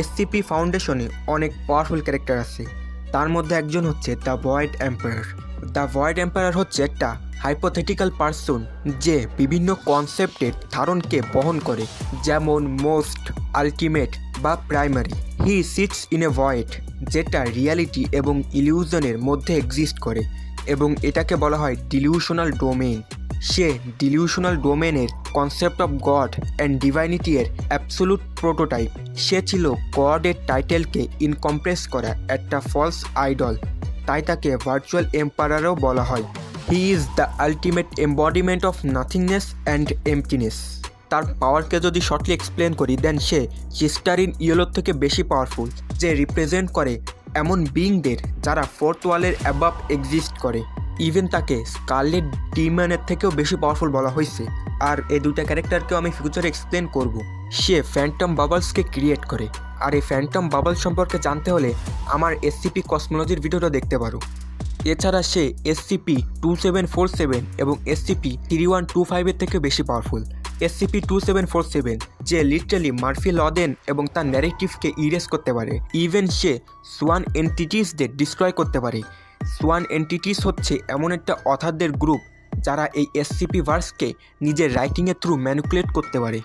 SCP ফাউন্ডেশনে অনেক powerful character আছে। তার মধ্যে একজন হচ্ছে the void empire. The void empire হচ্ছে একটা হাইপোথেটিক্যাল পার্সন যে বিভিন্ন কনসেপ্টের ধারণকে বহন করে, যেমন মোস্ট, আলটিমেট বা primary. He sits in a void, যেটা রিয়ালিটি এবং ইলিউশনের মধ্যে এক্সিস্ট করে, এবং এটাকে বলা হয় ডিলিউশনাল ডোমেইন। সে ডিলিউশনাল ডোমেনের concept of god and divinity এর অ্যাবসোলুট প্রোটোটাইপ। সে ছিল গডের টাইটেলকে ইনকম্প্রেস করা একটা ফলস আইডল, তাই তাকে ভার্চুয়াল এম্পায়ারও বলা হয়। He is the ultimate embodiment of nothingness and emptiness. তার পাওয়ারকে যদি শর্টলি এক্সপ্লেন করি, দেন সে চিস্টারিন ইয়েলোর থেকে বেশি পাওয়ারফুল, যে রিপ্রেজেন্ট করে এমন বিইংদের যারা ফোর্থ ওয়ালের অ্যাবাভ এক্সিস্ট করে। ইভেন তাকে স্কারলেট ডিমনের থেকেও বেশি পাওয়ারফুল বলা হয়েছে। আর এই দুইটা ক্যারেক্টারকেও আমি ফিউচারে এক্সপ্লেন করব। সে ফ্যান্টম বাবলসকে ক্রিয়েট করে, আর এই ফ্যান্টম বাবল সম্পর্কে জানতে হলে আমার এসসিপি কসমোলজির ভিডিওটা দেখতে পারো। এছাড়া সে SCP-2747 এবং SCP-3125 থেকে বেশি পাওয়ারফুল। SCP-2747 যে লিটারালি মার্ফি ল দেন এবং তার ন্যারেটিভকে ইরেজ করতে পারে। ইভেন সে সোয়ান এন্টিটিসদের ডিস্ট্রয় করতে পারে। সোয়ান এন্টিটিস হচ্ছে এমন একটা অথারদের গ্রুপ যারা এই SCP ভার্সকে নিজের রাইটিংয়ের থ্রু ম্যানিপুলেট করতে পারে।